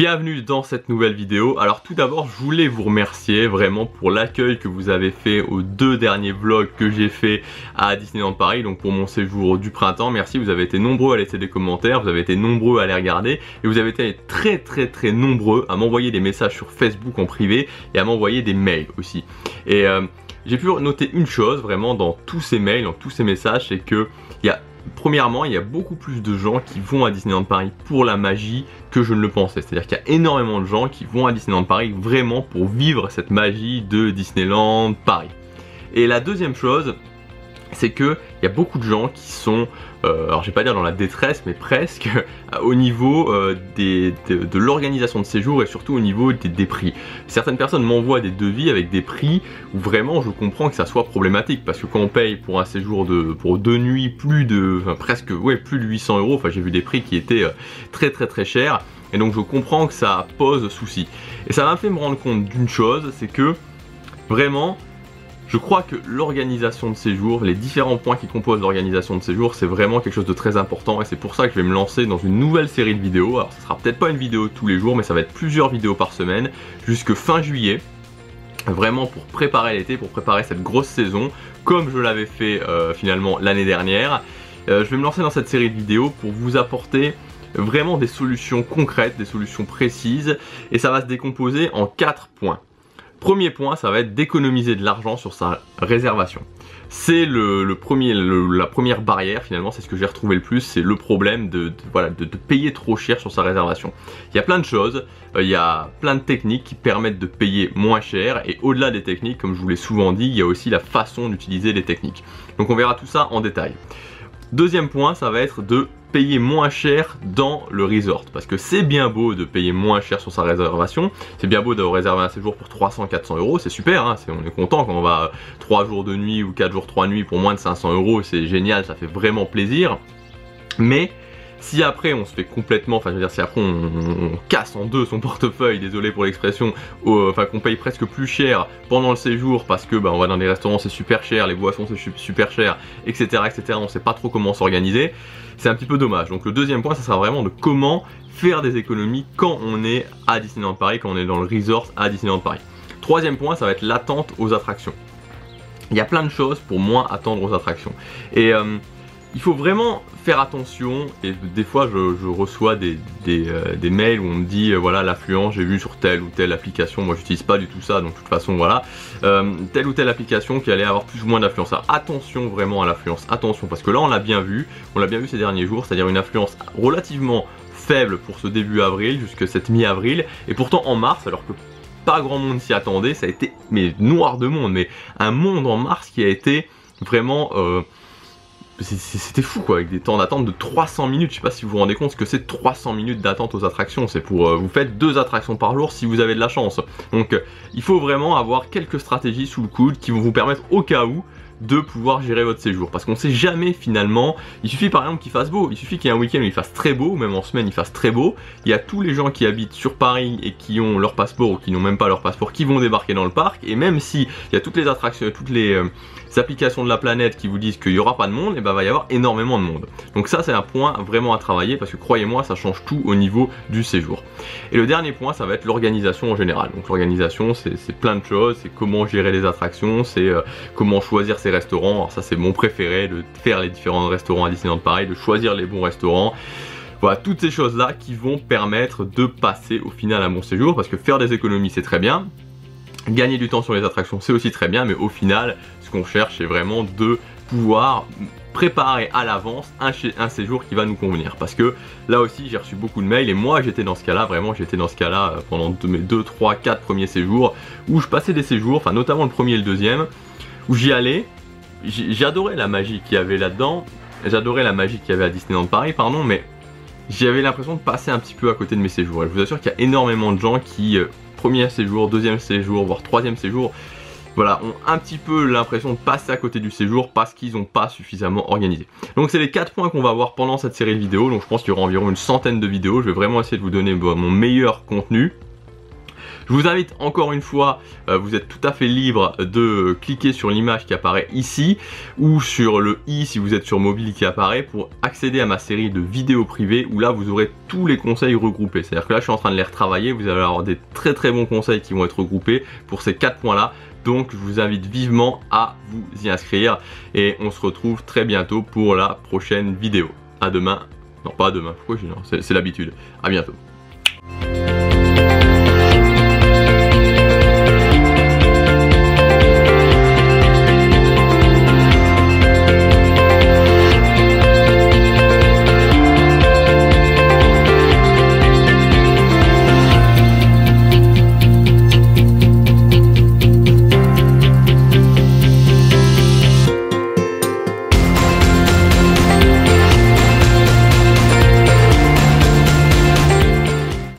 Bienvenue dans cette nouvelle vidéo. Alors tout d'abord je voulais vous remercier vraiment pour l'accueil que vous avez fait aux 2 derniers vlogs que j'ai fait à Disneyland Paris, donc pour mon séjour du printemps. Merci, vous avez été nombreux à laisser des commentaires, vous avez été nombreux à les regarder et vous avez été très nombreux à m'envoyer des messages sur Facebook en privé et à m'envoyer des mails aussi. Et j'ai pu noter une chose vraiment dans tous ces mails, dans tous ces messages, c'est que premièrement, il y a beaucoup plus de gens qui vont à Disneyland Paris pour la magie que je ne le pensais. C'est-à-dire qu'il y a énormément de gens qui vont à Disneyland Paris vraiment pour vivre cette magie de Disneyland Paris. Et la deuxième chose, c'est qu'il y a beaucoup de gens qui sont, alors je vais pas dire dans la détresse, mais presque, au niveau de l'organisation de séjour et surtout au niveau des prix. Certaines personnes m'envoient des devis avec des prix où vraiment je comprends que ça soit problématique, parce que quand on paye pour un séjour pour 2 nuits plus de 800 €, enfin j'ai vu des prix qui étaient très chers, et donc je comprends que ça pose souci. Et ça m'a fait me rendre compte d'une chose, c'est que vraiment, je crois que l'organisation de séjour, les différents points qui composent l'organisation de séjour, c'est vraiment quelque chose de très important, et c'est pour ça que je vais me lancer dans une nouvelle série de vidéos. Alors ce sera peut-être pas une vidéo tous les jours, mais ça va être plusieurs vidéos par semaine jusque fin juillet, vraiment pour préparer l'été, pour préparer cette grosse saison, comme je l'avais fait finalement l'année dernière. Je vais me lancer dans cette série de vidéos pour vous apporter vraiment des solutions concrètes, des solutions précises, et ça va se décomposer en 4 points. Premier point, ça va être d'économiser de l'argent sur sa réservation. C'est la première barrière finalement, c'est ce que j'ai retrouvé le plus, c'est le problème de payer trop cher sur sa réservation. Il y a plein de choses, il y a plein de techniques qui permettent de payer moins cher, et au-delà des techniques, comme je vous l'ai souvent dit, il y a aussi la façon d'utiliser les techniques. Donc on verra tout ça en détail. Deuxième point, ça va être de payer moins cher dans le resort, parce que c'est bien beau de payer moins cher sur sa réservation, c'est bien beau de réserver un séjour pour 300-400 €, c'est super, hein, on est content quand on va 3 jours de nuit ou 4 jours 3 nuits pour moins de 500 €, c'est génial, ça fait vraiment plaisir. Mais si après on se fait complètement, enfin je veux dire si après on casse en deux son portefeuille, désolé pour l'expression, enfin qu'on paye presque plus cher pendant le séjour parce que on va dans des restaurants c'est super cher, les boissons c'est super cher, etc. on sait pas trop comment s'organiser, c'est un petit peu dommage. Donc le deuxième point, ça sera vraiment de comment faire des économies quand on est à Disneyland Paris, quand on est dans le resort à Disneyland Paris. Troisième point, ça va être l'attente aux attractions. Il y a plein de choses pour moins attendre aux attractions. Et il faut vraiment faire attention, et des fois je reçois des mails où on me dit voilà l'affluence j'ai vu sur telle ou telle application, moi j'utilise pas du tout ça, donc de toute façon voilà, telle ou telle application qui allait avoir plus ou moins d'affluence. Attention vraiment à l'affluence, attention, parce que là on l'a bien vu ces derniers jours, c'est-à-dire une affluence relativement faible pour ce début avril jusque cette mi-avril, et pourtant en mars, alors que pas grand monde s'y attendait, ça a été noir de monde, mais un monde en mars qui a été vraiment c'était fou quoi, avec des temps d'attente de 300 minutes, je sais pas si vous vous rendez compte ce que c'est 300 minutes d'attente aux attractions, c'est pour, vous faites 2 attractions par jour si vous avez de la chance. Donc il faut vraiment avoir quelques stratégies sous le coude qui vont vous permettre au cas où de pouvoir gérer votre séjour, parce qu'on sait jamais finalement, il suffit par exemple qu'il fasse beau, il suffit qu'il y ait un week-end où il fasse très beau, ou même en semaine il fasse très beau, il y a tous les gens qui habitent sur Paris et qui ont leur passeport ou qui n'ont même pas leur passeport qui vont débarquer dans le parc, et même si il y a toutes les attractions, toutes les applications de la planète qui vous disent qu'il n'y aura pas de monde, et va y avoir énormément de monde. Donc ça c'est un point vraiment à travailler, parce que croyez-moi ça change tout au niveau du séjour. Et le dernier point, ça va être l'organisation en général. Donc l'organisation c'est plein de choses, c'est comment gérer les attractions, c'est comment choisir ses restaurants. Alors ça c'est mon préféré, de faire les différents restaurants à Disneyland Paris, de choisir les bons restaurants. Voilà, toutes ces choses là qui vont permettre de passer au final un bon séjour, parce que faire des économies c'est très bien, gagner du temps sur les attractions c'est aussi très bien, mais au final ce qu'on cherche c'est vraiment de pouvoir préparer à l'avance un séjour qui va nous convenir, parce que là aussi j'ai reçu beaucoup de mails, et moi j'étais dans ce cas là, vraiment j'étais dans ce cas là pendant mes 2, 3, 4 premiers séjours, où je passais des séjours, enfin notamment le premier et le deuxième, où j'y allais, j'adorais la magie qu'il y avait là-dedans, j'adorais la magie qu'il y avait à Disneyland Paris, pardon, mais j'avais l'impression de passer un petit peu à côté de mes séjours. Et je vous assure qu'il y a énormément de gens qui, premier séjour, deuxième séjour, voire troisième séjour, voilà, ont un petit peu l'impression de passer à côté du séjour parce qu'ils n'ont pas suffisamment organisé. Donc c'est les 4 points qu'on va voir pendant cette série de vidéos, donc je pense qu'il y aura environ une centaine de vidéos, je vais vraiment essayer de vous donner mon meilleur contenu. Je Je vous invite encore une fois, vous êtes tout à fait libre de cliquer sur l'image qui apparaît ici ou sur le i si vous êtes sur mobile qui apparaît pour accéder à ma série de vidéos privées où là vous aurez tous les conseils regroupés. C'est-à-dire que là je suis en train de les retravailler, vous allez avoir des très bons conseils qui vont être regroupés pour ces 4 points là. Donc je vous invite vivement à vous y inscrire et on se retrouve très bientôt pour la prochaine vidéo. À demain. Non, pas à demain, pourquoi je dis non, c'est l'habitude. À bientôt.